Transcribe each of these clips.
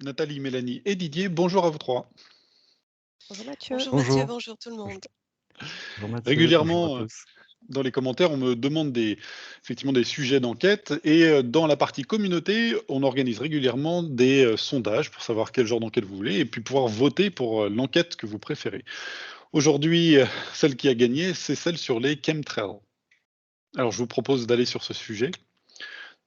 Nathalie, Mélanie et Didier, bonjour à vous trois. Bonjour Mathieu. Bonjour Mathieu, Bonjour. bonjour tout le Bonjour monde. bonjour Mathieu, bonjour à Régulièrement, tous. dans les commentaires, on me demande effectivement des sujets d'enquête et dans la partie communauté, on organise régulièrement des sondages pour savoir quel genre d'enquête vous voulez et puis pouvoir voter pour l'enquête que vous préférez. Aujourd'hui, celle qui a gagné, c'est celle sur les chemtrails. Alors, je vous propose d'aller sur ce sujet,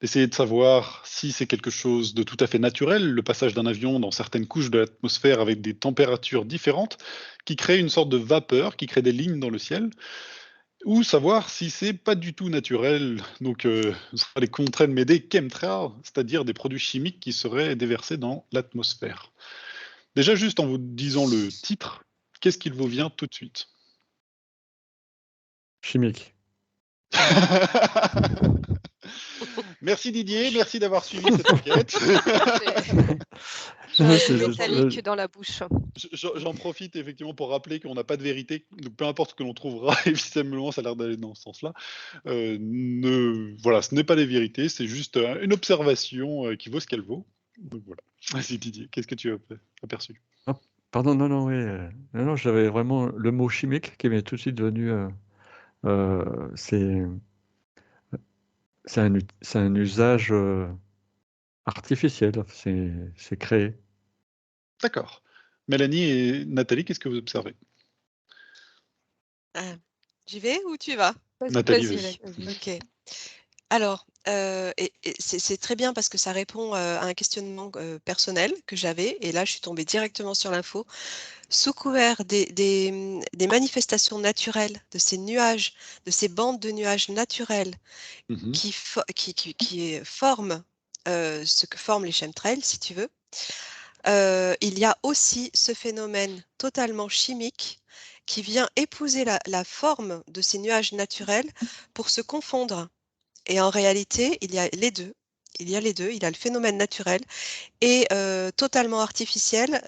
d'essayer de savoir si c'est quelque chose de tout à fait naturel, le passage d'un avion dans certaines couches de l'atmosphère avec des températures différentes, qui crée une sorte de vapeur, qui crée des lignes dans le ciel, ou savoir si c'est pas du tout naturel, donc ce sera les contraintes, mais des chemtrails, c'est-à-dire des produits chimiques qui seraient déversés dans l'atmosphère. Déjà, juste en vous disant le titre, qu'est-ce qu'il vous vient tout de suite? Chimique. Merci Didier, merci d'avoir suivi cette enquête. J'ai un C'est goût juste, métallique dans la bouche. J'en profite effectivement pour rappeler qu'on n'a pas de vérité, donc peu importe ce que l'on trouvera, et visiblement ça a l'air d'aller dans ce sens-là. Voilà, ce n'est pas les vérités, c'est juste une observation qui vaut ce qu'elle vaut. Donc voilà. Vas-y Didier, qu'est-ce que tu as aperçu? ah, pardon, non, non, oui, non, j'avais vraiment le mot chimique qui m'est tout de suite venu, c'est c'est un usage, artificiel, c'est créé. D'accord. Mélanie et Nathalie, qu'est-ce que vous observez? J'y vais ou tu vas? Nathalie, Vas-y, vas-y. Mélanie, vas-y. OK. Alors, et c'est très bien parce que ça répond, à un questionnement, personnel que j'avais et là je suis tombée directement sur l'info. Sous couvert des manifestations naturelles, de ces nuages, de ces bandes de nuages naturels Mhm, qui forment, ce que forment les chemtrails si tu veux. Il y a aussi ce phénomène totalement chimique qui vient épouser la forme de ces nuages naturels pour se confondre et en réalité, il y a les 2. Il y a les 2. Il y a le phénomène naturel et totalement artificiel,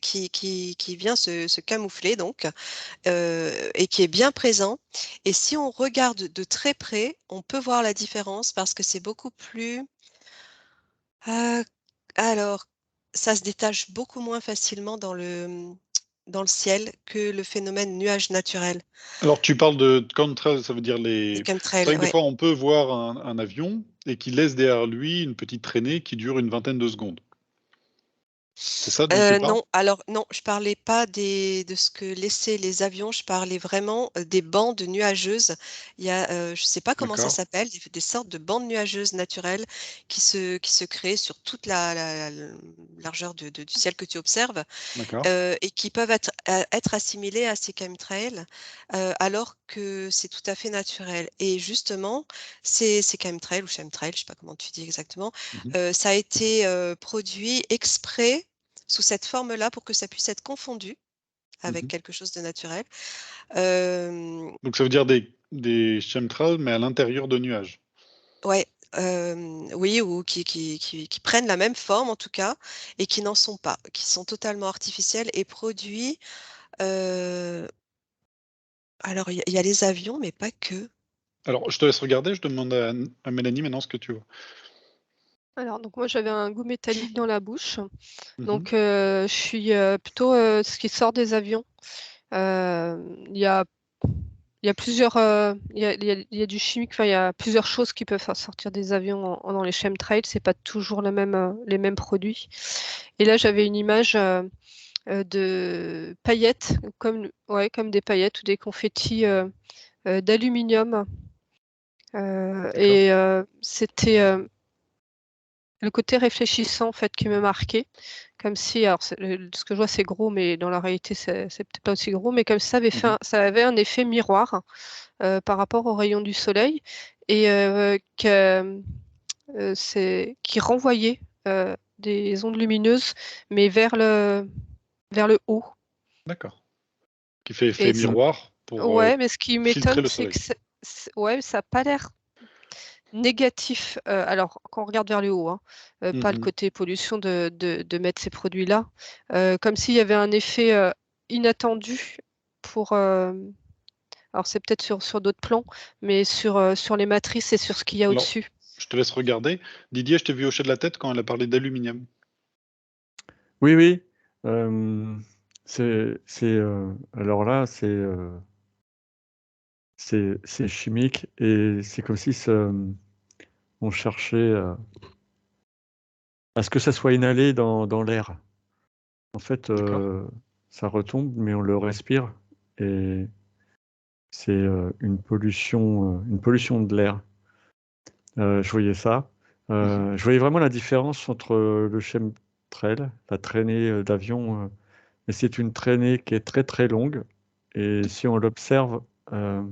qui vient se camoufler donc, et qui est bien présent et si on regarde de très près, on peut voir la différence parce que c'est beaucoup plus, heu, alors ça se détache beaucoup moins facilement dans le ciel que le phénomène nuage naturel. Alors tu parles de contrails, ça veut dire Les c'est chemtrails, vrai que des ouais. fois on peut voir un avion et qui laisse derrière lui une petite traînée qui dure une vingtaine de secondes. C'est ça dont tu parles? Non, alors non, je parlais pas de ce que laissaient les avions, je parlais vraiment, des bandes nuageuses. Il y a, je sais pas comment ça D'accord, s'appelle, des sortes de bandes nuageuses naturelles qui se créent sur toute la largeur du ciel que tu observes, d'accord. et qui peuvent être assimilées à ces chemtrails, alors que c'est tout à fait naturel et justement, ces chemtrails ou chemtrails, je sais pas comment tu dis exactement, Mmh. ça a été, produit exprès sous cette forme-là pour que ça puisse être confondu avec Mmh. quelque chose de naturel. Hem, Donc ça veut dire des chemtrails, mais à l'intérieur de nuages? ouais, oui ou qui prennent la même forme en tout cas et qui n'en sont pas, qui sont totalement artificiels et produits, heu, alors il y a les avions mais pas que. Alors je te laisse regarder, je demande à Mélanie maintenant ce que tu vois. Alors donc moi j'avais un goût métallique dans la bouche, Mmh. donc je suis, plutôt, ce qui sort des avions. Il y a plusieurs, il y a du chimique, enfin il y a plusieurs choses qui peuvent faire sortir des avions dans les chemtrails, c'est pas toujours les mêmes produits et là j'avais une image, de paillettes comme ouais, comme des paillettes ou des confettis, d'aluminium, D'accord. c'était, le côté réfléchissant en fait qui me marquait, comme si alors ce que je vois c'est gros, mais dans la réalité c'est peut-être pas aussi gros, mais comme si Mmh. ça avait un effet miroir, par rapport aux rayons du soleil et c'est qui renvoyait, des ondes lumineuses, mais vers le haut D'accord. Qui fait effet et Mmh. miroir pour, ouais, mais ce qui filtrer m'étonne, le c'est que soleil. ouais, ça a pas l'air négatif, alors quand on regarde vers le haut, hein, pas le Mmh. côté pollution de mettre ces produits-là, comme s'il y avait un effet, inattendu pour, alors c'est peut-être sur d'autres plans, mais sur les matrices et sur ce qu'il y a Alors, au-dessus. je te laisse regarder. Didier, je t'ai vu hocher de la tête quand elle a parlé d'aluminium. Oui, oui. Alors là, c'est chimique et c'est comme si on cherchait à ce que ça soit inhalé dans l'air. En fait, D'accord. ça retombe, mais on le respire et c'est une pollution de l'air. Je voyais ça. Je voyais vraiment la différence entre le chemtrail, la traînée d'avion, mais c'est une traînée qui est très très longue et si on l'observe, euh,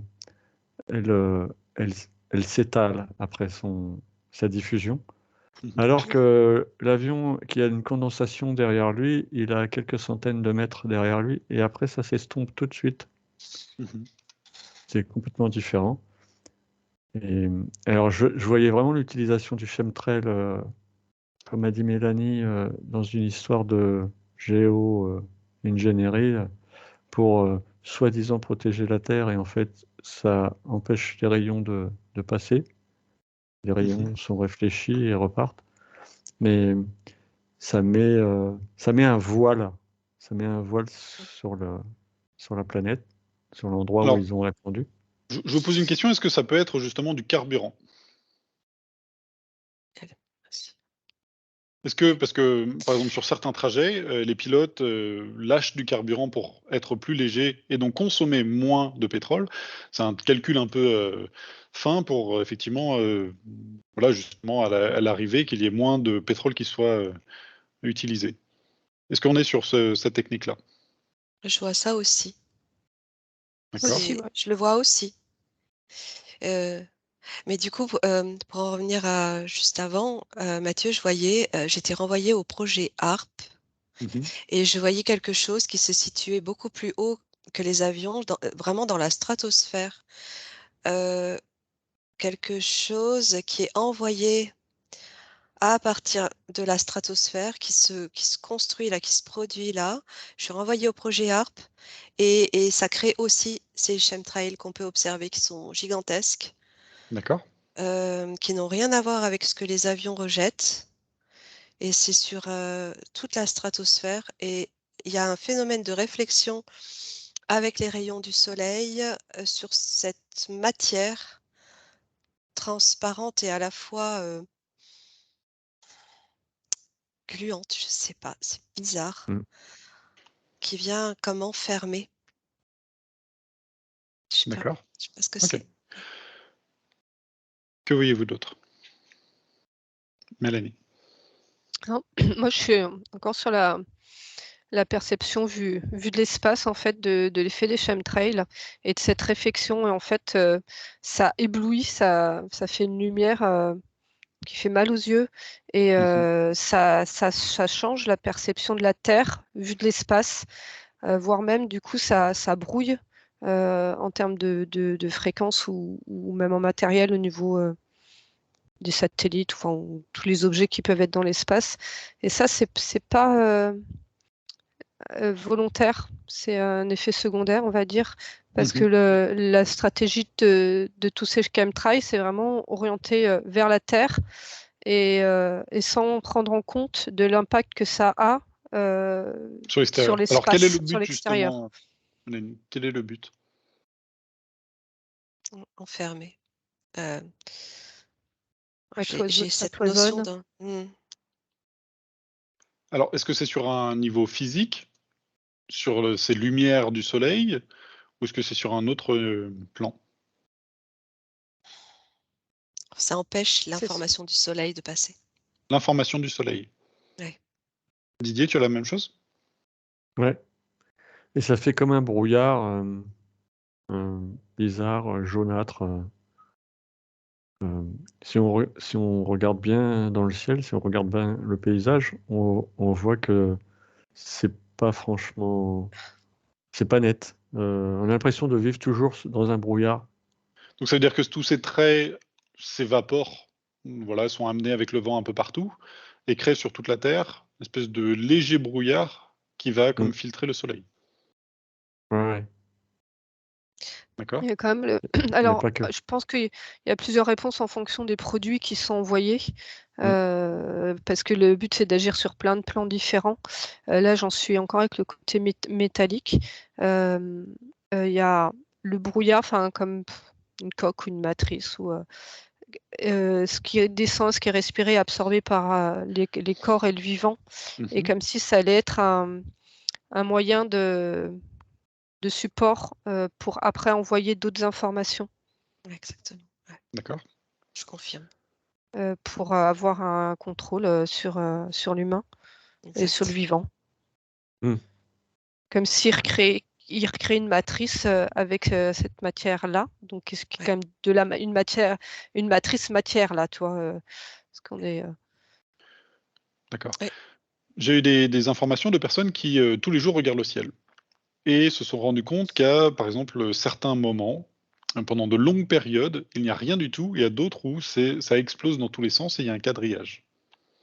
elle, euh, elle, elle s'étale après sa diffusion. Mhm. Alors que l'avion qui a une condensation derrière lui, il a quelques centaines de mètres derrière lui et après ça s'estompe tout de suite. Mhm. C'est complètement différent. Et alors je voyais vraiment l'utilisation du chemtrail, comme a dit Mélanie, dans une histoire de géo-ingénierie pour soi-disant protéger la Terre et en fait ça empêche les rayons de passer. Les Mhm. rayons sont réfléchis et repartent. Mais ça met un voile. Ça met un voile sur la planète, sur l'endroit où Alors, ils ont répandu. je vous pose une question, est-ce que ça peut être justement du carburant? Est-ce que, parce que, par exemple, sur certains trajets, les pilotes lâchent du carburant pour être plus léger et donc consommer moins de pétrole. C'est un calcul un peu fin pour effectivement, voilà, justement, à l'arrivée, qu'il y ait moins de pétrole qui soit utilisé. Est-ce qu'on est sur cette technique-là? Je vois ça aussi. D'accord? Aussi, ouais. Je le vois aussi. Euh, mais du coup, pour en revenir à juste avant, Mathieu, j'étais renvoyée au projet HARP Mhm. et je voyais quelque chose qui se situait beaucoup plus haut que les avions, vraiment dans la stratosphère. Euh, Quelque chose qui est envoyé à partir de la stratosphère, qui se construit là, qui se produit là. Je suis renvoyée au projet HARP et ça crée aussi ces chemtrails qu'on peut observer qui sont gigantesques, D'accord? qui n'ont rien à voir avec ce que les avions rejettent. Et c'est sur toute la stratosphère. Et il y a un phénomène de réflexion avec les rayons du soleil sur cette matière transparente et à la fois gluante, je sais pas, c'est bizarre, Mm. qui vient comme enfermer. D'accord. Je sais pas ce que Ok. c'est. Que voyez-vous d'autre? Mélanie? Non, moi, je suis encore sur la perception vue de l'espace, en fait, de l'effet des chemtrails et de cette réflexion. Et en fait, ça éblouit, ça fait une lumière qui fait mal aux yeux et Mhm. ça change la perception de la Terre vue de l'espace, voire même, du coup, ça brouille en termes de fréquence ou même en matériel au niveau des satellites, enfin, ou tous les objets qui peuvent être dans l'espace. Et ça, c'est pas volontaire, c'est un effet secondaire, on va dire, parce que Mhm. la stratégie de tous ces chemtrails, c'est vraiment orienté vers la Terre et sans prendre en compte de l'impact que ça a Sur sur l'extérieur. Alors, quel est le l'espace, sur but l'extérieur. justement, Mélanie? Quel est le but? Enfermé. Ouais, J'ai ça cette notion cloisonne. d'un. Alors, est-ce que c'est sur un niveau physique, sur ces lumières du soleil, ou est-ce que c'est sur un autre plan? Ça empêche C'est l'information du soleil de passer. L'information du soleil. Ouais. Didier, tu as la même chose? Ouais. Et ça fait comme un brouillard bizarre, jaunâtre. Euh, si on regarde bien dans le ciel, si on regarde bien le paysage, on voit que c'est pas franchement, c'est pas net. On a l'impression de vivre toujours dans un brouillard. Donc, ça veut dire que tous ces traits s'évaporent, voilà, sont amenés avec le vent un peu partout, et créent sur toute la Terre une espèce de léger brouillard qui va Mm. comme filtrer le soleil. Ouais, ouais. D'accord. Il y a quand même le Mais alors, pas que. je pense qu'il y a plusieurs réponses en fonction des produits qui sont envoyés, parce que le but, c'est d'agir sur plein de plans différents. Là, j'en suis encore avec le côté métallique. Il y a le brouillard, enfin, comme une coque ou une matrice ou, ce qui descend, ce qui est respiré, absorbé par, les corps et le vivant et Mhm. comme si ça allait être un moyen de support, pour après envoyer d'autres informations. Ouais, exactement. Ouais, D'accord. je confirme. Pour avoir un contrôle sur l'humain et sur le Exact. vivant. Hmm. Comme s'il recrée une matrice avec cette matière-là, donc ce qui est Ouais. quand même une matrice matière là, tu vois, parce qu'on est. D'accord. Ouais. J'ai eu des informations de personnes qui tous les jours regardent le ciel et se sont rendus compte qu'à, par exemple, certains moments, pendant de longues périodes, il n'y a rien du tout, et à d'autres où ça explose dans tous les sens et il y a un quadrillage.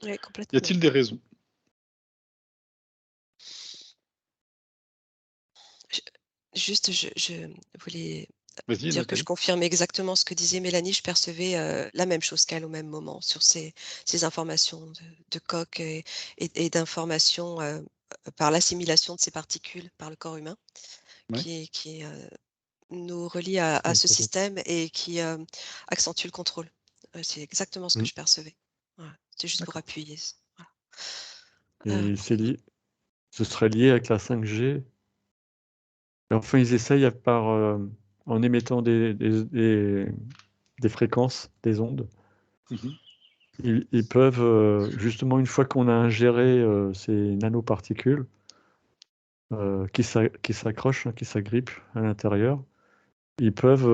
Ouais, Y complètement. a-t-il des raisons? Juste, je voulais Vas-y, dire que je Nathalie. confirme exactement ce que disait Mélanie. Je percevais la même chose qu'elle au même moment sur ces informations de coque et d'informations par l'assimilation de ces particules par le corps humain Ouais. qui nous relie à ce système et qui accentue le contrôle. C'est exactement ce que Hmm. je percevais. Voilà. C'était juste pour D'accord. appuyer. Voilà. Et ce serait lié avec la 5G. Enfin, ils essayent en émettant des fréquences, des ondes. Mhm. Ils peuvent, justement, une fois qu'on a ingéré ces nanoparticules qui s'accrochent, qui s'agrippent à l'intérieur, ils peuvent,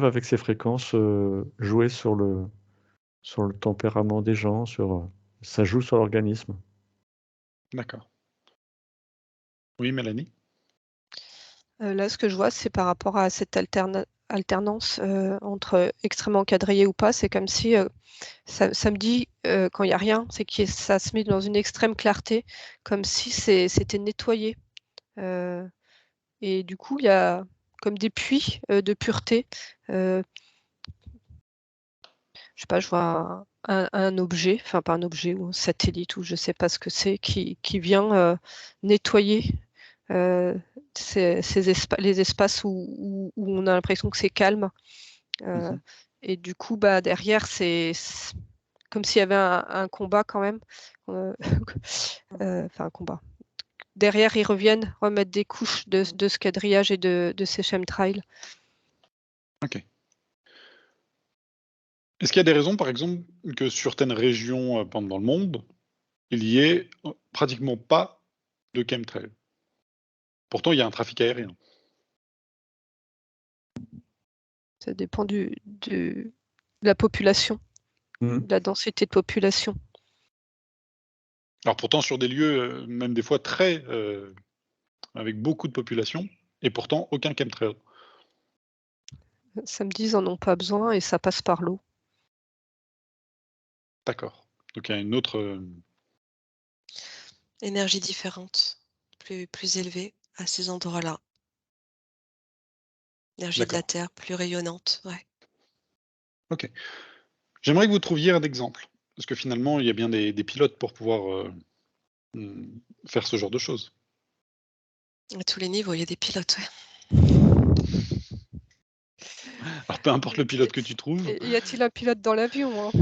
avec ces fréquences, jouer sur le tempérament des gens, ça joue sur l'organisme. D'accord. Oui, Mélanie? Là, ce que je vois, c'est par rapport à cette alternance entre extrêmement quadrillé ou pas. C'est comme si ça me dit, quand il n'y a rien, c'est que ça se met dans une extrême clarté, comme si c'était nettoyé. Et du coup, il y a comme des puits de pureté. Je sais pas, je vois un objet, enfin pas un objet ou un satellite ou je sais pas ce que c'est, qui vient nettoyer les espaces où on a l'impression que c'est calme. Euh, Mhm. et du coup, bah, derrière, c'est comme s'il y avait un combat quand même. Enfin, un combat. Derrière, ils reviennent remettre des couches de ce quadrillage et de ces chemtrails. Ok. Est-ce qu'il y a des raisons, par exemple, que sur certaines régions dans le monde, il y ait pratiquement pas de chemtrail? Pourtant, il y a un trafic aérien. Ça dépend de la population, Hmm. de la densité de population. Alors pourtant, sur des lieux, même des fois très, avec beaucoup de population, et pourtant aucun chemtrail. Samedi, ils en ont pas besoin et ça passe par l'eau. D'accord. Donc il y a une autre, Énergie différente, plus élevée à ces endroits-là. Énergie de la d'accord. Terre plus rayonnante. Ouais. OK. J'aimerais que vous trouviez un exemple, parce que finalement, il y a bien des pilotes pour pouvoir, faire ce genre de choses. À tous les niveaux, il y a des pilotes. Ouais. Alors peu importe le pilote que tu trouves. Y a-t-il un pilote dans l'avion, hein?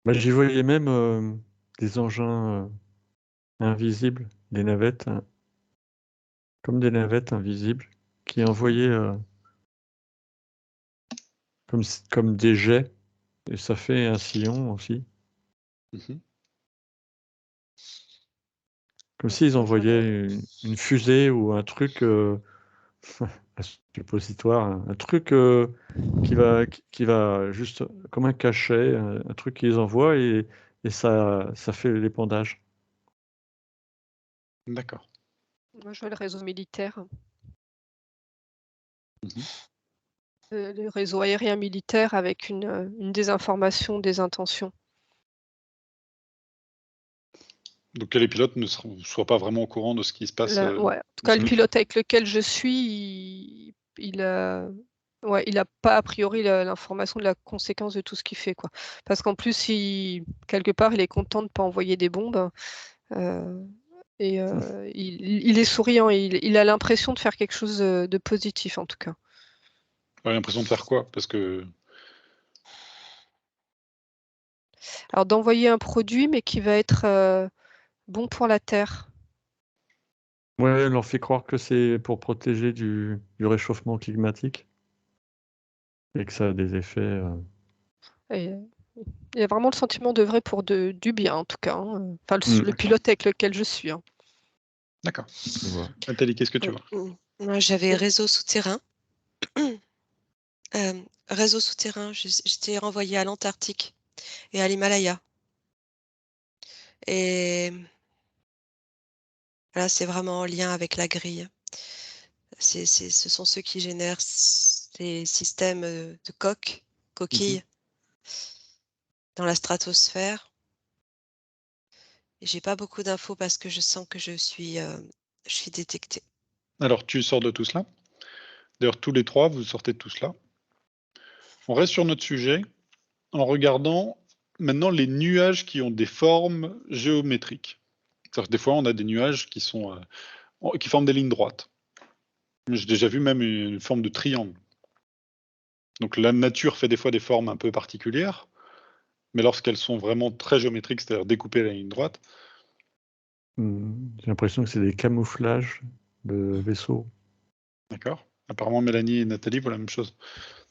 Bah, j'y voyais même des engins invisibles, des navettes, comme des navettes invisibles, qui envoyaient comme des jets, et ça fait un sillon aussi. Mmh. Comme s'ils Moi, je vois envoyaient une fusée ou un truc, un suppositoire, un truc qui va juste comme un cachet, un truc qu'ils envoient et ça fait l'épandage. D'accord. moi, je vois le réseau militaire, Mmh. le réseau aérien militaire avec une désinformation des intentions. Donc que les pilotes ne soient pas vraiment au courant de ce qui se passe. Ouais. En tout cas, le pilote avec lequel je suis, il a pas a priori l'information de la conséquence de tout ce qu'il fait, quoi. Parce qu'en plus, quelque part, il est content de ne pas envoyer des bombes. Et il est souriant, il a l'impression de faire quelque chose de positif, en tout cas. J'ai l'impression de faire quoi? Parce que Alors, d'envoyer un produit, mais qui va être bon pour la Terre. Ouais, on leur fait croire que c'est pour protéger du réchauffement climatique et que ça a des effets. Et, il y a vraiment le sentiment d'œuvrer pour du bien, en tout cas, hein. Enfin, le D'accord. pilote avec lequel je suis, hein. D'accord. Voilà. Nathalie, qu'est-ce que tu vois? Moi, j'avais réseau souterrain. Réseau souterrain, j'étais renvoyée à l'Antarctique et à l'Himalaya. Et là, c'est vraiment en lien avec la grille. Ce sont ceux qui génèrent ces systèmes de coquilles dans la stratosphère. Et j'ai pas beaucoup d'infos parce que je sens que je suis détectée. Alors, tu sors de tout cela. D'ailleurs, tous les trois, vous sortez de tout cela. On reste sur notre sujet en regardant maintenant les nuages qui ont des formes géométriques. C'est-à-dire que des fois, on a des nuages qui forment des lignes droites. J'ai déjà vu même une forme de triangle. Donc la nature fait des fois des formes un peu particulières, mais lorsqu'elles sont vraiment très géométriques, c'est-à-dire découpées à la ligne droite, J'ai l'impression que c'est des camouflages de vaisseaux. d'accord? Apparemment, Mélanie et Nathalie voient la même chose.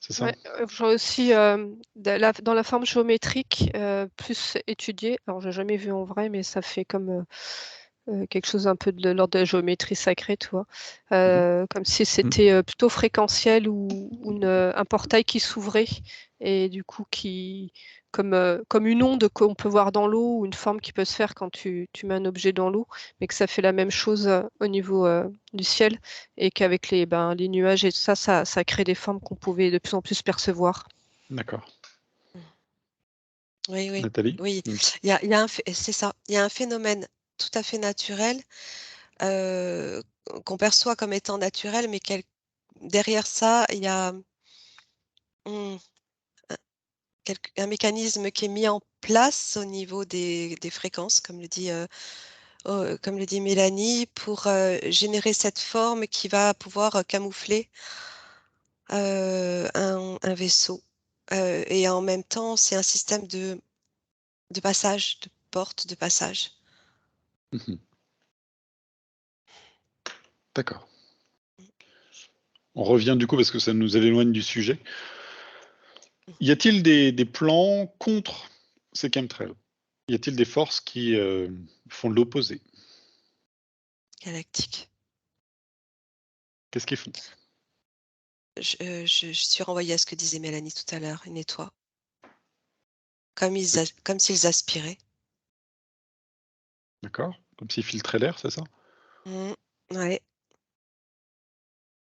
C'est ça? Ouais, j'ai aussi dans la forme géométrique plus étudiée. Alors, j'ai jamais vu en vrai, mais ça fait comme quelque chose un peu de l'ordre de la géométrie sacrée, tu vois. Comme si c'était plutôt fréquentiel ou un portail qui s'ouvrait et du coup comme une onde qu'on peut voir dans l'eau ou une forme qui peut se faire quand tu mets un objet dans l'eau, mais que ça fait la même chose au niveau du ciel et qu'avec les nuages et tout ça, ça crée des formes qu'on pouvait de plus en plus percevoir. D'accord. Oui, oui, Nathalie? oui. C'est ça. Il y a un phénomène tout à fait naturel qu'on perçoit comme étant naturel, mais derrière ça, il y a un mécanisme qui est mis en place au niveau des fréquences, comme le dit Mélanie, pour générer cette forme qui va pouvoir camoufler un vaisseau. Et en même temps, c'est un système de passage, de porte de passage. Mhm. D'accord. On revient du coup parce que ça nous éloigne du sujet. Y a-t-il des plans contre ces chemtrails? Y a-t-il des forces qui font l'opposé? Galactique. Qu'est-ce qu'ils font? Je suis renvoyée à ce que disait Mélanie tout à l'heure, ils nettoient. Comme s'ils aspiraient. D'accord? Comme s'ils filtraient l'air, c'est ça? Ouais.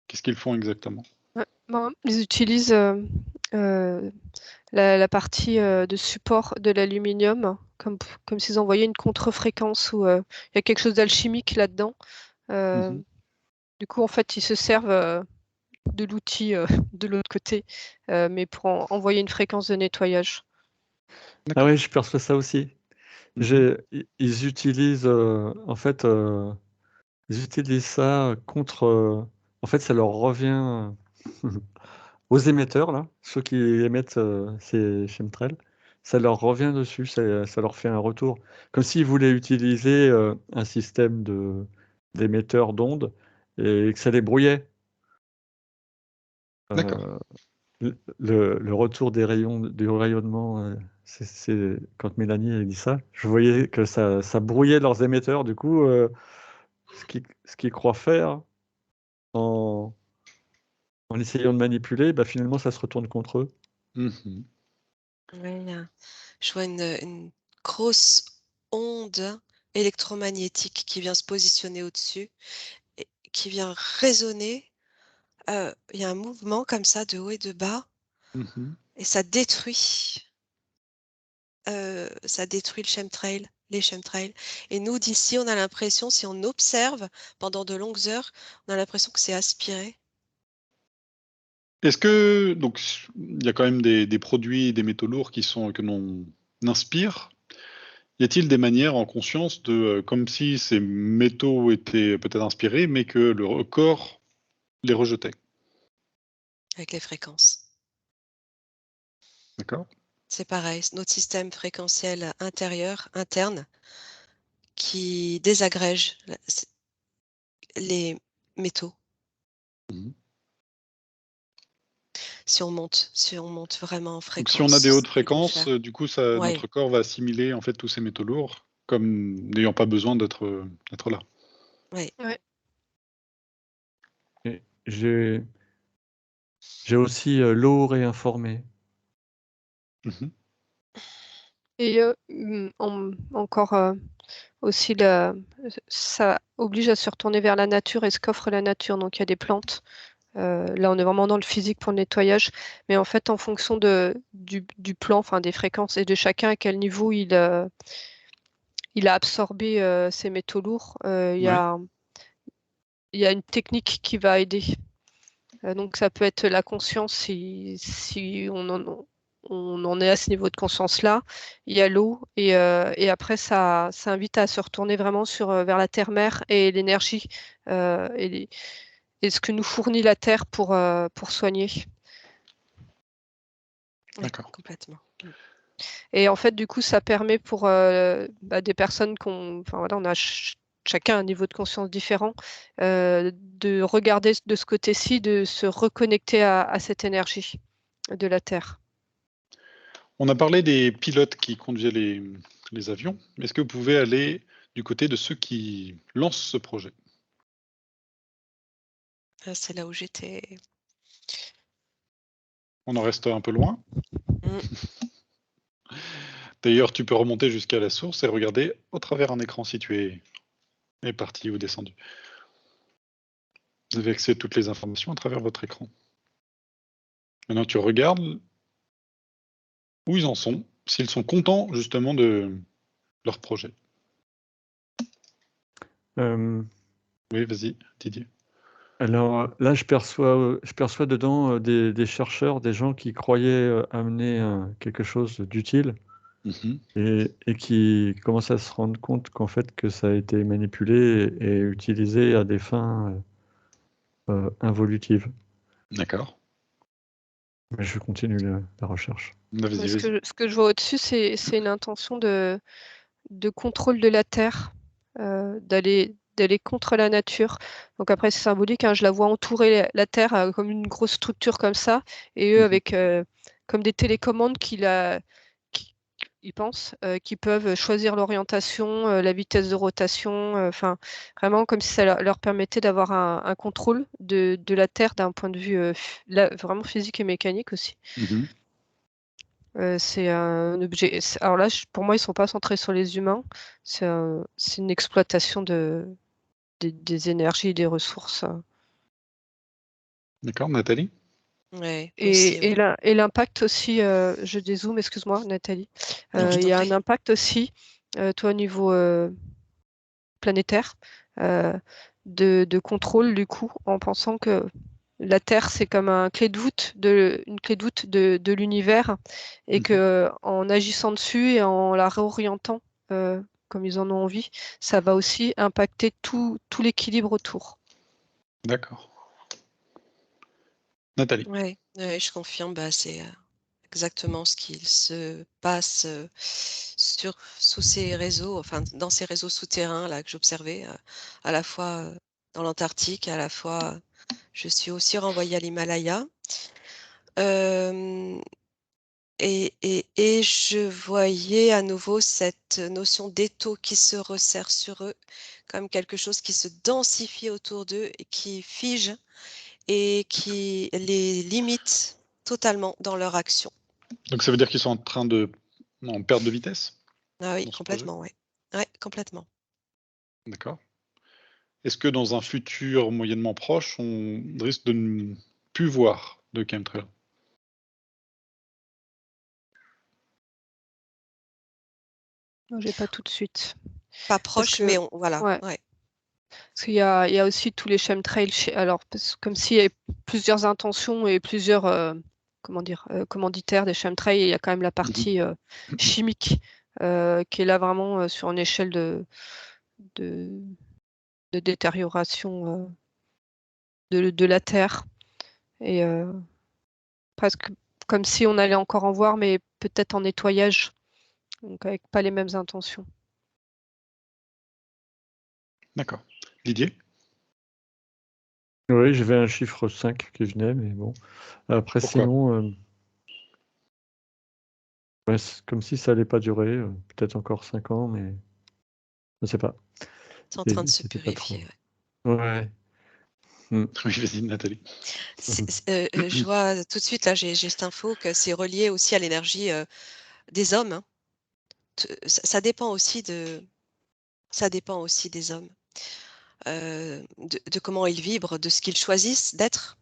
Qu'est-ce qu'ils font exactement? Ouais. Ils utilisent la partie de support de l'aluminium comme s'ils envoyaient une contre-fréquence où il y a quelque chose d'alchimique là-dedans. Mhm. Du coup, en fait, ils se servent de l'outil de l'autre côté, mais pour envoyer une fréquence de nettoyage. Ah oui, je perçois ça aussi. Mhm. Ils utilisent, en fait, ils utilisent ça contre, en fait, ça leur revient aux émetteurs, là, ceux qui émettent ces chemtrails, ça leur revient dessus, ça leur fait un retour. Comme s'ils voulaient utiliser un système d'émetteurs d'ondes et que ça les brouillait. D'accord. Le retour des rayons, du rayonnement, c'est quand Mélanie a dit ça, je voyais que ça brouillait leurs émetteurs. Du coup, ce qu'ils croient faire en essayant de manipuler, bah, finalement, ça se retourne contre eux. Mhm. Ouais, je vois une grosse onde électromagnétique qui vient se positionner au-dessus et qui vient résonner. Il y a un mouvement comme ça de haut et de bas Mhm. et ça détruit le chemtrail. les chemtrails. Et nous, d'ici, on a l'impression, si on observe pendant de longues heures, on a l'impression que c'est aspiré. Est-ce que, donc, il y a quand même des produits, des métaux lourds que l'on inspire. Y a-t-il des manières en conscience comme si ces métaux étaient peut-être inspirés, mais que le corps les rejetait? Avec les fréquences. D'accord? C'est pareil, c'est notre système fréquentiel intérieur, interne, qui désagrège les métaux. Mhm. Si on monte vraiment en Donc, si on a des fréquence, hautes ce qu'il faut fréquences, faire. du coup, Ouais, notre corps va assimiler en fait tous ces métaux lourds comme n'ayant pas besoin d'être là. ouais. Ouais. Et j'ai aussi l'eau réinformée. Mhm. Et encore aussi, ça oblige à se retourner vers la nature et ce qu'offre la nature. Donc il y a des plantes. Là, on est vraiment dans le physique pour le nettoyage. Mais en fait, en fonction du plan, enfin des fréquences et de chacun, à quel niveau il a absorbé ces métaux lourds, Ouais. il y a une technique qui va aider. Donc ça peut être la conscience si on en est à ce niveau de conscience-là. Il y a l'eau et après ça invite à se retourner vraiment vers la terre-mère et l'énergie et ce que nous fournit la terre pour soigner. Ouais, D'accord. complètement. Et en fait, du coup, ça permet pour des personnes enfin voilà, on a chacun un niveau de conscience différent, de regarder de ce côté-ci, de se reconnecter à cette énergie de la Terre. On a parlé des pilotes qui conduisaient les avions. Est-ce que vous pouvez aller du côté de ceux qui lancent ce projet? C'est là où j'étais. On en reste un peu loin. Mm. D'ailleurs, tu peux remonter jusqu'à la source et regarder au travers un écran si tu es parti ou descendu. Vous avez accès à toutes les informations à travers votre écran. Maintenant, tu regardes où ils en sont, s'ils sont contents justement de leur projet. Euh, Oui, vas-y, Didier. alors là, je perçois dedans des chercheurs, des gens qui croyaient amener quelque chose d'utile Mhm. et qui commencent à se rendre compte qu'en fait que ça a été manipulé et utilisé à des fins involutives. D'accord. Mais je continue la recherche. Vas-y, Ce vas-y. que, ce que je vois au-dessus, c'est une intention de contrôle de la Terre, d'aller contre la nature. Donc après, c'est symbolique, hein, je la vois entourer la Terre comme une grosse structure comme ça, et eux Mhm. avec comme des télécommandes qui- ils pensent, qui peuvent choisir l'orientation, la vitesse de rotation, enfin vraiment comme si ça leur permettait d'avoir un contrôle de la Terre d'un point de vue vraiment physique et mécanique aussi. Mhm. C'est un objet. Alors là, pour moi, ils sont pas centrés sur les humains. C'est une exploitation des énergies et des ressources. D'accord, Nathalie? Ouais, aussi, ouais. Et l'impact aussi, je dézoome, excuse-moi, Nathalie. Non, je Il t'en y a un prie. impact aussi, toi, au niveau planétaire, euh, de contrôle, du coup, en pensant que la Terre, c'est comme une clé de voûte de l'univers, et Mhm. que en agissant dessus et en la réorientant comme ils en ont envie, ça va aussi impacter tout l'équilibre autour. D'accord. Nathalie? Ouais, ouais, je confirme, bah, c'est exactement ce qu'il se passe sous ces réseaux, enfin dans ces réseaux souterrains là que j'observais, à la fois dans l'Antarctique, à la fois je suis aussi renvoyée à l'Himalaya. Euh, et je voyais à nouveau cette notion d'étau qui se resserre sur eux, comme quelque chose qui se densifie autour d'eux et qui fige et qui les limite totalement dans leur action. Donc ça veut dire qu'ils sont en perte de vitesse Ah oui, dans ce projet? complètement, ouais. Ouais, complètement. D'accord. Est-ce que dans un futur moyennement proche, on risque de ne plus voir de chemtrails? Non, j'ai pas tout de suite. Pas proche, que- mais voilà. ouais. Ouais. Parce qu'il y a aussi tous les chemtrails. Alors, comme s'il y avait plusieurs intentions et plusieurs commanditaires des chemtrails, il y a quand même la partie chimique qui est là vraiment sur une échelle de détérioration de la Terre. Et presque comme si on allait encore en voir, mais peut-être en nettoyage, donc avec pas les mêmes intentions. D'accord. Didier? Oui, j'avais un chiffre 5 qui venait, mais bon. Après, Pourquoi? sinon, ouais, c'est comme si ça allait pas durer, peut-être encore 5 ans, mais je sais pas. C'est en train de se C'était pas trop. purifier. Ouais. Oui, vas-y, Nathalie. Je vois tout de suite, là, j'ai cette info que c'est relié aussi à l'énergie des hommes. Hein. Ça dépend aussi des hommes, de comment ils vibrent, de ce qu'ils choisissent d'être.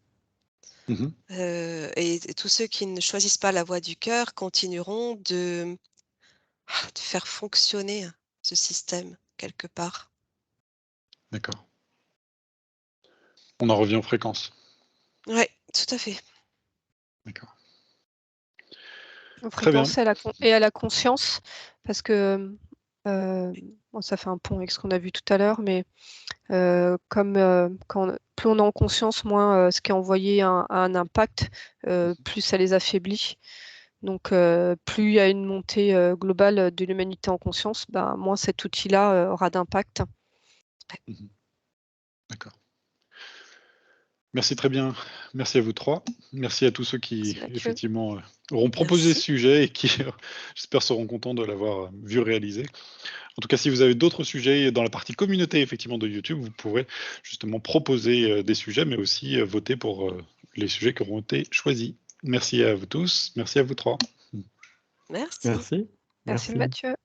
Mhm. Et tous ceux qui ne choisissent pas la voie du cœur continueront de faire fonctionner ce système quelque part. D'accord. On en revient aux fréquences. Ouais, tout à fait. D'accord. Aux Très bien. fréquences et à la conscience, parce que bon, ça fait un pont avec ce qu'on a vu tout à l'heure, mais plus on est en conscience, moins ce qui est envoyé a un impact, plus ça les affaiblit. Donc, plus il y a une montée globale de l'humanité en conscience, ben, moins cet outil-là aura d'impact. Mhm. D'accord. Merci très bien. Merci à vous trois. Merci à tous ceux qui, Merci, Mathieu. effectivement, auront proposé Merci. ce sujet et qui, j'espère, seront contents de l'avoir vu réaliser. En tout cas, si vous avez d'autres sujets dans la partie communauté, effectivement, de YouTube, vous pourrez justement proposer des sujets, mais aussi voter pour les sujets qui auront été choisis. Merci à vous tous. Merci à vous trois. Merci. Merci. Merci, Mathieu.